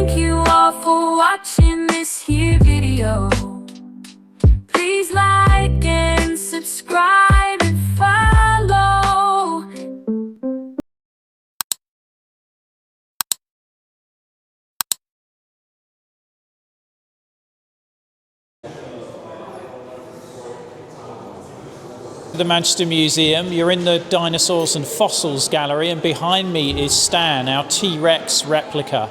thank you all for watching this here video. Please like and subscribe and follow. The Manchester Museum. You're in the Dinosaurs and Fossils Gallery, and behind me is Stan, our T-Rex replica.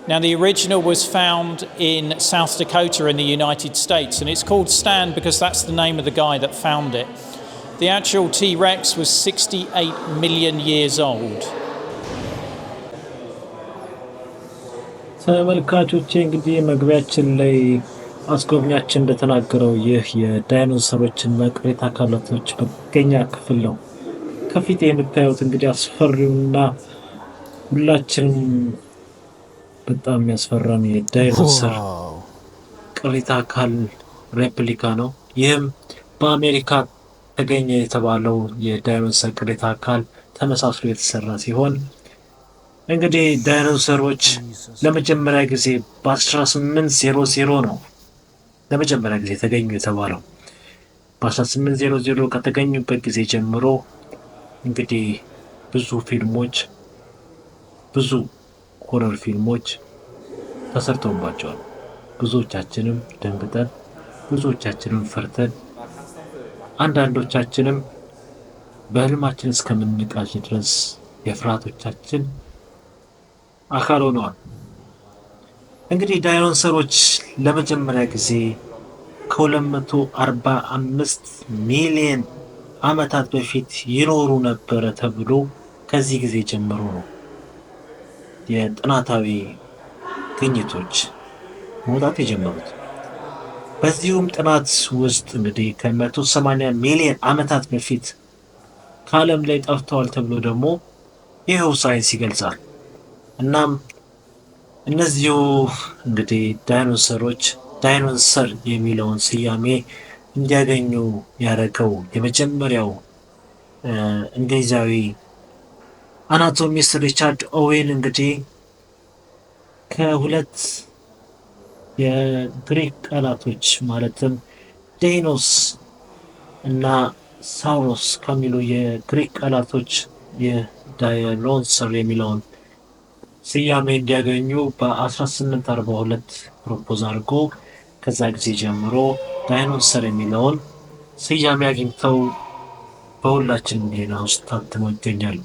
Now, the original was found in South Dakota in the United States, and it's called Stan because that's the name of the guy that found it. The actual T-Rex was 68 million years old. ተመልካቾቼ እንግዲህ መግቢያችን ላይ አስጎብኛችን እንደተናገረው ይህ የዳይኖሰሮችን መቅሪተ አካላቶች መገኛ ክፍል ነው። ከፊት የምታዩት እንግዲህ አስፈሪውና ሁላችንም በጣም የሚያስፈራው የዳይኖሰር ቅሪተ አካል ሬፕሊካ ነው። ይህም በአሜሪካ ተገኘ የተባለው የዳይኖሰር ቅሪተ አካል ተመሳስሎ የተሰራ ሲሆን እንግዲህ ዳይኖሰሮች ለመጀመሪያ ጊዜ በ1800 ነው ለመጀመሪያ ጊዜ ተገኙ የተባለው። በ1800 ከተገኙበት ጊዜ ጀምሮ እንግዲህ ብዙ ፊልሞች ብዙ ሆረር ፊልሞች ተሰርተውባቸዋል። ብዙዎቻችንም ደንግጠን ብዙዎቻችንም ፈርተን አንዳንዶቻችንም በህልማችን እስከምንቃዥ ድረስ የፍርሃቶቻችን አካል ሆነዋል። እንግዲህ ዳይኖሰሮች ለመጀመሪያ ጊዜ ከ245 ሚሊዮን ዓመታት በፊት ይኖሩ ነበረ ተብሎ ከዚህ ጊዜ ጀምሮ ነው የጥናታዊ ግኝቶች መውጣት የጀመሩት። በዚሁም ጥናት ውስጥ እንግዲህ ከ180 ሚሊዮን ዓመታት በፊት ከዓለም ላይ ጠፍተዋል ተብሎ ደግሞ ይኸው ሳይንስ ይገልጻል። እናም እነዚሁ እንግዲህ ዳይኖሰሮች ዳይኖሰር የሚለውን ስያሜ እንዲያገኙ ያደረገው የመጀመሪያው እንግሊዛዊ አናቶሚስት ሪቻርድ ኦዌን እንግዲህ ከሁለት የግሪክ ቃላቶች ማለትም ዴይኖስ እና ሳውሮስ ከሚሉ የግሪክ ቃላቶች የዳይኖሰር የሚለውን ስያሜ እንዲያገኙ በ1842 ፕሮፖዝ አድርጎ ከዛ ጊዜ ጀምሮ ዳይኖሰር የሚለውን ስያሜ አግኝተው በሁላችንም ዜና ውስጥ ታትመው ይገኛሉ።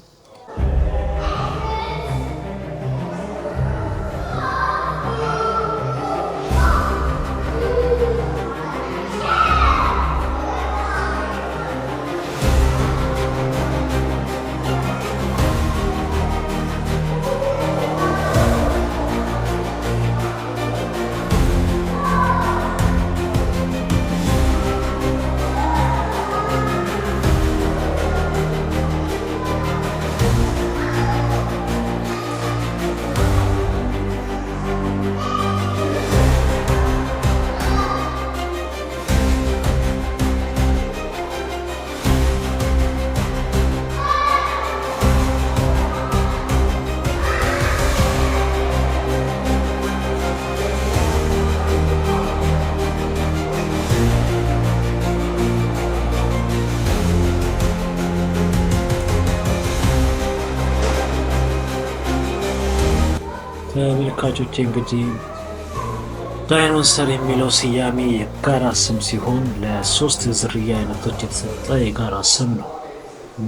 ተመልካቾቼ እንግዲህ ዳይኖሰር የሚለው ስያሜ የጋራ ስም ሲሆን ለሶስት ዝርያ አይነቶች የተሰጠ የጋራ ስም ነው።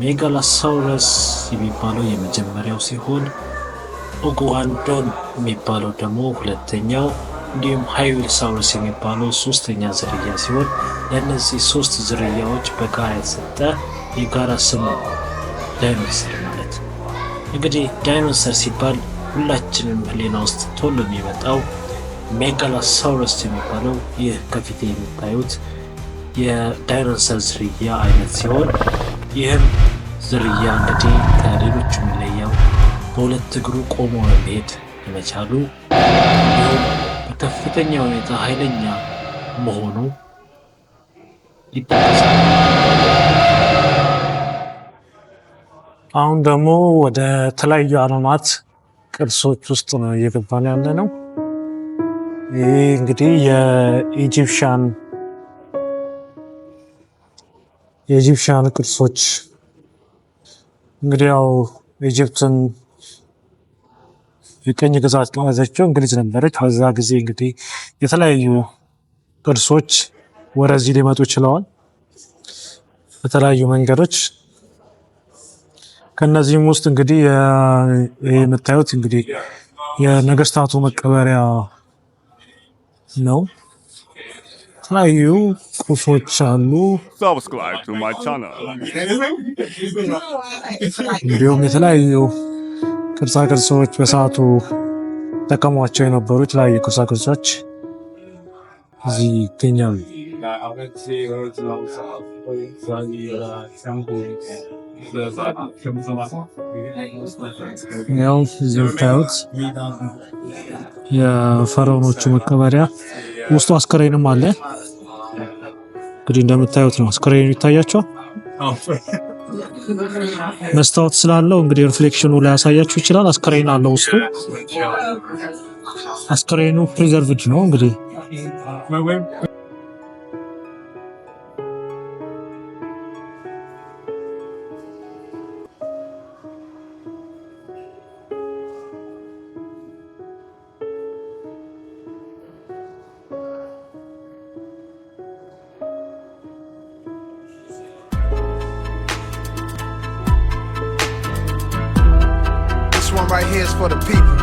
ሜጋሎሳውረስ የሚባለው የመጀመሪያው ሲሆን ኦጎዋንዶን የሚባለው ደግሞ ሁለተኛው፣ እንዲሁም ሃይዌልሳውረስ የሚባለው ሶስተኛ ዝርያ ሲሆን ለእነዚህ ሶስት ዝርያዎች በጋራ የተሰጠ የጋራ ስም ነው ዳይኖሰር ማለት። እንግዲህ ዳይኖሰር ሲባል ሁላችንም ህሊና ውስጥ ቶሎ የሚመጣው ሜጋሎሳውረስ የሚባለው ይህ ከፊት የምታዩት የዳይኖሰር ዝርያ አይነት ሲሆን ይህም ዝርያ እንግዲህ ከሌሎቹ የሚለየው በሁለት እግሩ ቆሞ መሄድ የመቻሉ እንዲሁም በከፍተኛ ሁኔታ ኃይለኛ መሆኑ ይጠቀሳል። አሁን ደግሞ ወደ ተለያዩ ዓለማት ቅርሶች ውስጥ ነው እየገባን ያለ ነው። ይህ እንግዲህ የኢጂፕሽያን ቅርሶች እንግዲህ ያው ኢጅፕትን የቀኝ ግዛት ከያዘችው እንግሊዝ ነበረች። በዛ ጊዜ እንግዲህ የተለያዩ ቅርሶች ወደዚህ ሊመጡ ችለዋል በተለያዩ መንገዶች። ከነዚህም ውስጥ እንግዲህ የምታዩት እንግዲህ የነገስታቱ መቀበሪያ ነው። የተለያዩ ቁሶች አሉ። እንዲሁም የተለያዩ ቅርጻ ቅርጾች በሰዓቱ ተጠቀሟቸው የነበሩ የተለያዩ ቅርጻ ቅርጾች እዚህ ይገኛሉ። ያው እዚህ የምታዩት የፈርዖኖቹ መቀበሪያ ውስጡ አስከሬንም አለ። እንግዲህ እንደምታዩት ነው አስከሬኑ ይታያቸዋል። መስታወት ስላለው እንግዲህ ሪፍሌክሽኑ ላይ ያሳያችሁ ይችላል። አስከሬን አለው ውስጡ። አስከሬኑ ፕሪዘርቭድ ነው እንግዲህ One right here is for the people.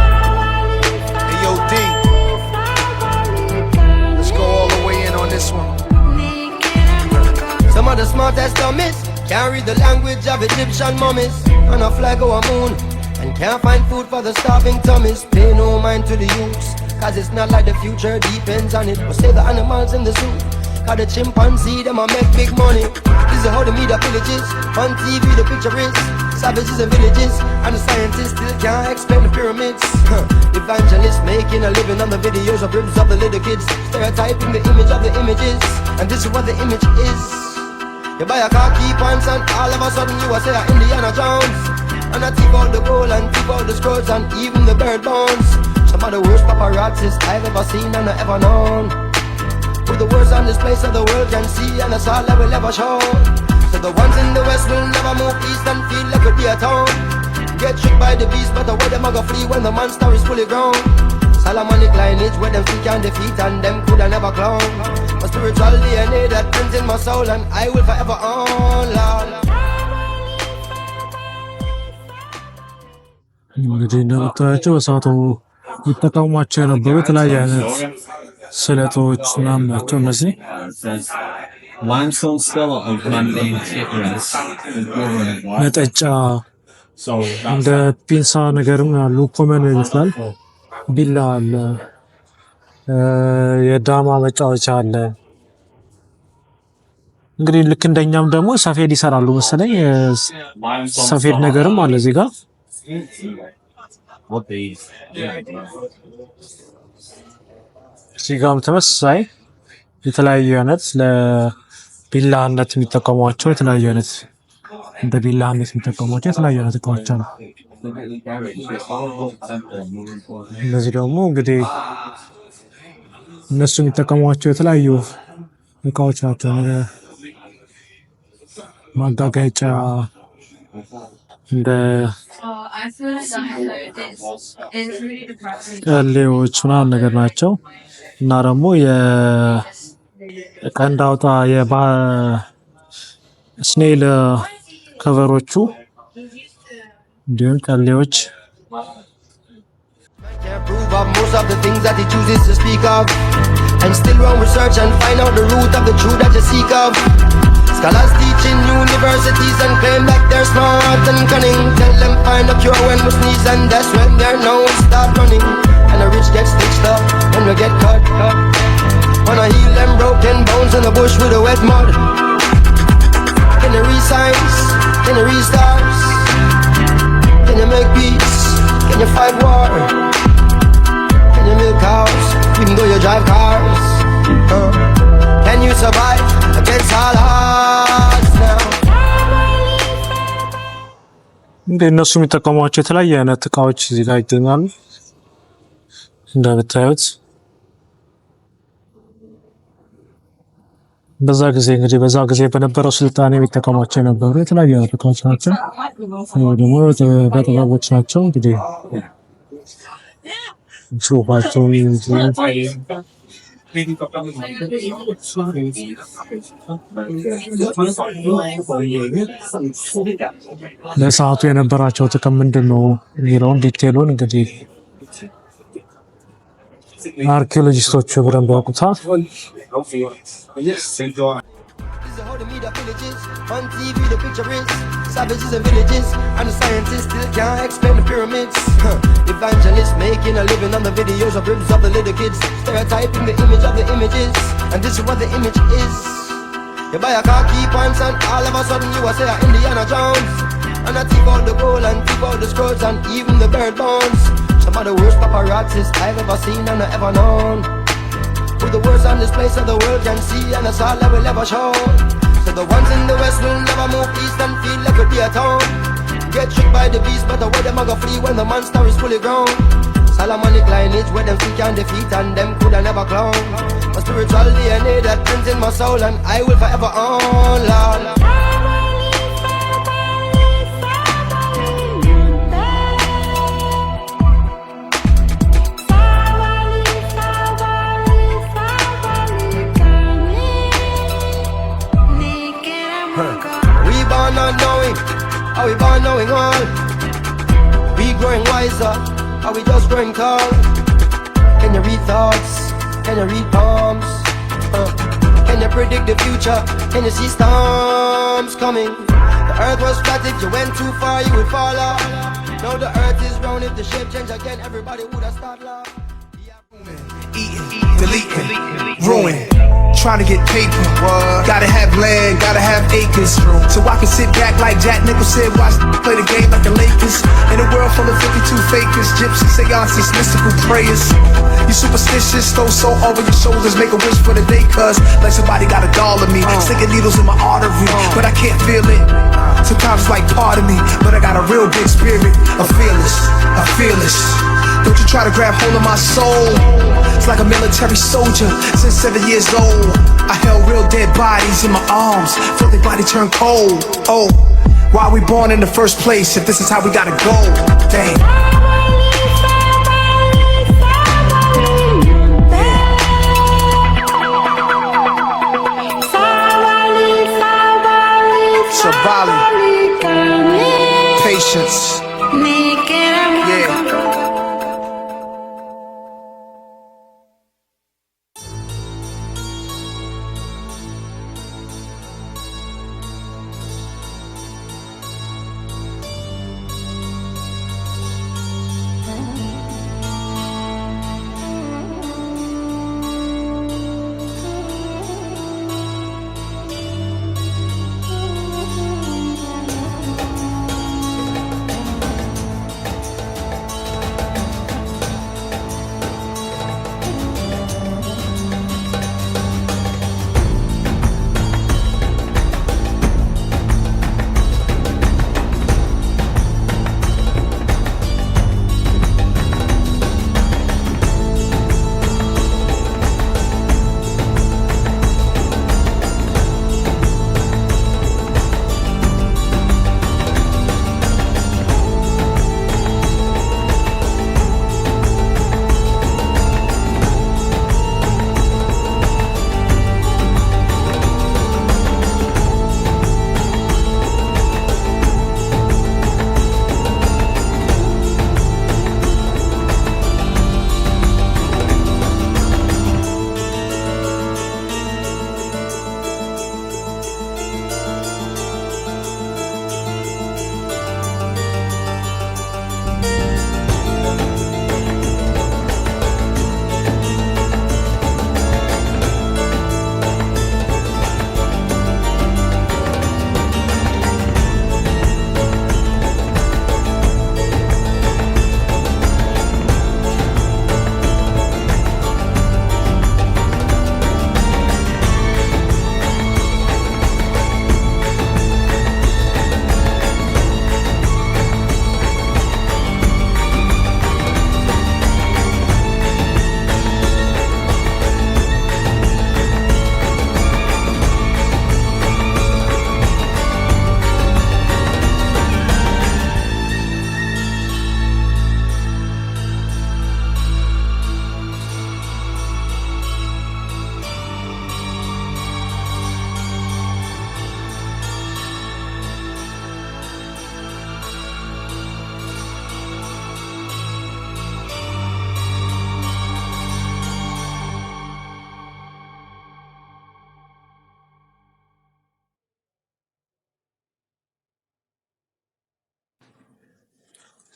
Hey, yo, D. Let's go all the way in on this one. Some of the smartest dummies can't read the language of Egyptian mummies. On a flag or a moon, and can't find food for the starving tummies. Pay no mind to the youths, cause it's not like the future depends on it. But save the animals in the zoo, cause the chimpanzee them a make big money. This is how the media villages, on TV the picture is savages and villages, and the scientists still can't explain the pyramids. Evangelists making a living on the videos of ribs of the little kids, stereotyping the image of the images, and this is what the image is. You buy a car, key pants, and all of a sudden you are say Indiana Jones. And I take all the gold and take all the scrolls and even the bird bones. Some of the worst paparazzis I've ever seen and I've ever known. Put the words on this place so the world can see, and that's all I will ever show. So the ones in the west will never move east and feel like a dear town. Get tricked by the beast, but the way them a go flee when the monster is fully grown. Solomonic lineage where them feet can defeat and them coulda never clown. My spiritual DNA that prints in my soul, and I will forever own, Lord. እንግዲህ እንደምታያቸው በሰዓቱ ይጠቀሟቸው የነበሩ የተለያዩ አይነት ስለቶች ምናምን ናቸው እነዚህ። መጠጫ እንደ ፒንሳ ነገርም ያሉ ኮመን ይመስላል። ቢላ አለ፣ የዳማ መጫወቻ አለ። እንግዲህ ልክ እንደኛም ደግሞ ሰፌድ ይሰራሉ መሰለኝ። ሰፌድ ነገርም አለ እዚህ ጋር። ሲጋም ተመሳሳይ የተለያዩ አይነት ለቢላነት የሚጠቀሟቸው የተለያዩ አይነት እንደ ቢላነት የሚጠቀሟቸው የተለያዩ አይነት እቃዎች አሉ። እነዚህ ደግሞ እንግዲህ እነሱ የሚጠቀሟቸው የተለያዩ እቃዎች ናቸው። ማጋጋጫ እንደ ቀሌዎች ምናምን ነገር ናቸው። እና ደግሞ የቀንድ አውጣ የስኔል ከቨሮቹ እንዲሁም ቀሌዎች Can't prove of most of the things that he chooses to speak of, and still run research and find out the root of the truth that you seek of. Scholars teach in universities and claim that they're smart and cunning. Tell them find a cure when we sneeze, and that's when their nose start running. And the rich get stitched up when we get cut. Wanna heal them broken bones in the bush with a wet mud. Can you resize? Can you restart? Can you make peace? Can you fight war? Can you milk cows even though you drive cars? Can you survive against all odds now? እንደ እነሱ የሚጠቀሟቸው የተለያየ አይነት እቃዎች እዚህ ጋር ይገኛሉ። እንደምታዩት በዛ ጊዜ እንግዲህ በዛ ጊዜ በነበረው ስልጣኔ የሚጠቀሟቸው የነበሩ የተለያዩ አይነት እቃዎች ናቸው። ደግሞ በጥበቦች ናቸው እንግዲህ ጽሁፋቸው ለሰዓቱ የነበራቸው ጥቅም ምንድን ነው የሚለውን ዲቴሉን እንግዲህ አርኪኦሎጂስቶቹ በደንብ ያውቁታል። This is how the media villages. On TV the picture is savages and villages, and the scientists still can't explain the pyramids. Evangelists making a living on the videos of ribs of the little kids, stereotyping the image of the images, and this is what the image is. You buy a car, key pants, and all of a sudden you are say Indiana Jones. And I take out the gold and take out the scrolls and even the bird bones. Some of the worst paparazzis I've ever seen and ever known. With the words on this place that the world can see, and that's all I will ever show. So the ones in the west will never move east and feel like a dear town. Get tricked by the beast, but the way them a go free when the monster is fully grown. Solomonic lineage where them think can defeat and them coulda never clown. My spiritual DNA that prints in my soul, and I will forever own, Lord. We born not knowing, are we born knowing all? We growing wiser, are we just growing tall? Can you read thoughts? Can you read palms? Can you predict the future? Can you see storms coming? The earth was flat, if you went too far you would fall off. Now the earth is round, if the shape change again everybody would have started laughing. Eating, deleting, ruin. Trying to get paper, gotta have land, gotta have acres. So I can sit back like Jack Nicholson, watch play the game like the Lakers. In a world full of 52 fakers, gypsies, seances, mystical prayers. You superstitious, throw salt over your shoulders, make a wish for the day, cuz like somebody got a doll of me, sticking needles in my artery, but I can't feel it. Sometimes it's like part of me, but I got a real big spirit, a fearless. Don't you try to grab hold of my soul. It's like a military soldier since 7 years old. I held real dead bodies in my arms, felt their body turn cold. Oh, why are we born in the first place if this is how we gotta go? Dang. Savali, patience. Yeah.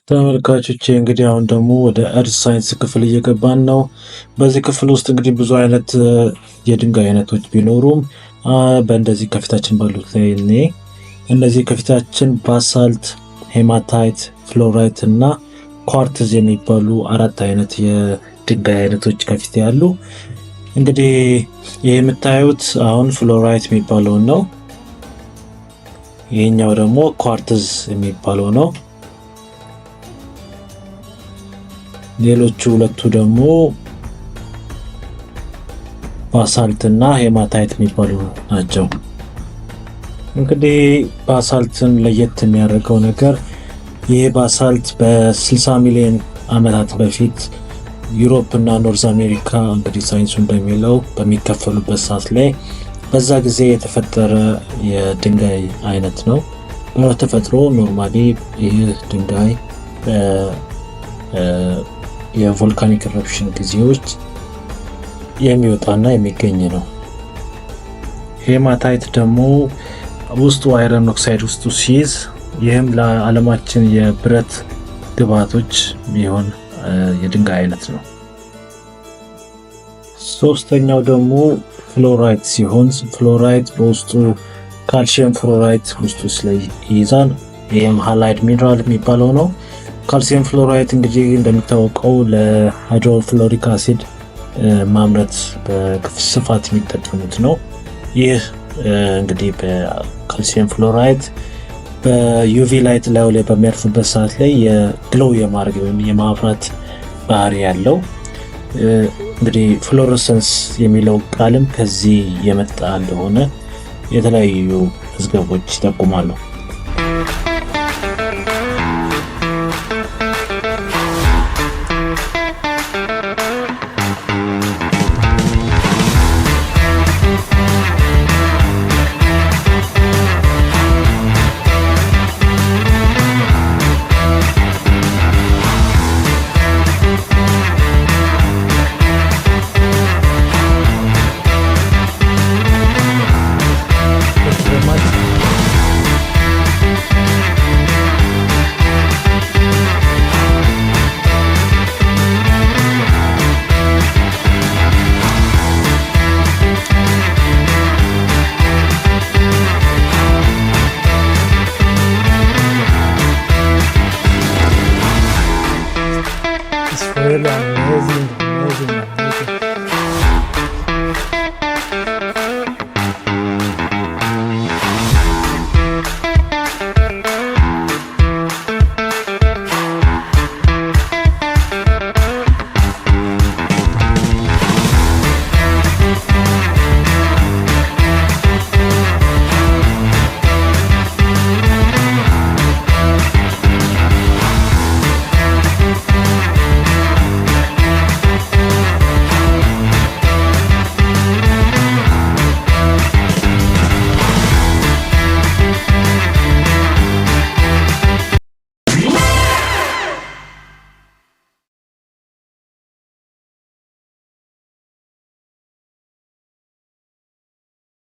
ተመልካቾቼ እንግዲህ አሁን ደግሞ ወደ እርዝ ሳይንስ ክፍል እየገባን ነው። በዚህ ክፍል ውስጥ እንግዲህ ብዙ አይነት የድንጋይ አይነቶች ቢኖሩም በእንደዚህ ከፊታችን ባሉት ላይ እነዚህ ከፊታችን ባሳልት፣ ሄማታይት፣ ፍሎራይት እና ኳርትዝ የሚባሉ 4 አይነት የድንጋይ አይነቶች ከፊት ያሉ። እንግዲህ ይህ የምታዩት አሁን ፍሎራይት የሚባለው ነው። ይሄኛው ደግሞ ኳርትዝ የሚባለው ነው። ሌሎቹ ሁለቱ ደግሞ ባሳልት እና ሄማታይት የሚባሉ ናቸው። እንግዲህ ባሳልትን ለየት የሚያደርገው ነገር ይህ ባሳልት በ60 ሚሊዮን ዓመታት በፊት ዩሮፕ እና ኖርዝ አሜሪካ እንግዲህ ሳይንሱ እንደሚለው በሚከፈሉበት ሰዓት ላይ በዛ ጊዜ የተፈጠረ የድንጋይ አይነት ነው። በተፈጥሮ ኖርማሊ ይህ ድንጋይ የቮልካኒክ ኢረፕሽን ጊዜዎች የሚወጣና የሚገኝ ነው። ሄማታይት ደግሞ ውስጡ አይረን ኦክሳይድ ውስጡ ሲይዝ ይህም ለዓለማችን የብረት ግብዓቶች የሚሆን የድንጋይ አይነት ነው። ሶስተኛው ደግሞ ፍሎራይት ሲሆን ፍሎራይት በውስጡ ካልሲየም ፍሎራይት ውስጡ ላይ ይይዛል። ይህም ሃላይድ ሚነራል የሚባለው ነው። ካልሲየም ፍሎራይት እንግዲህ እንደሚታወቀው ለሃይድሮፍሎሪክ አሲድ ማምረት በስፋት የሚጠቀሙት ነው። ይህ እንግዲህ በካልሲየም ፍሎራይት በዩቪ ላይት ላይ በሚያርፍበት ሰዓት ላይ የግሎው የማድረግ ወይም የማብራት ባህሪ ያለው እንግዲህ ፍሎረሰንስ የሚለው ቃልም ከዚህ የመጣ እንደሆነ የተለያዩ መዝገቦች ይጠቁማሉ።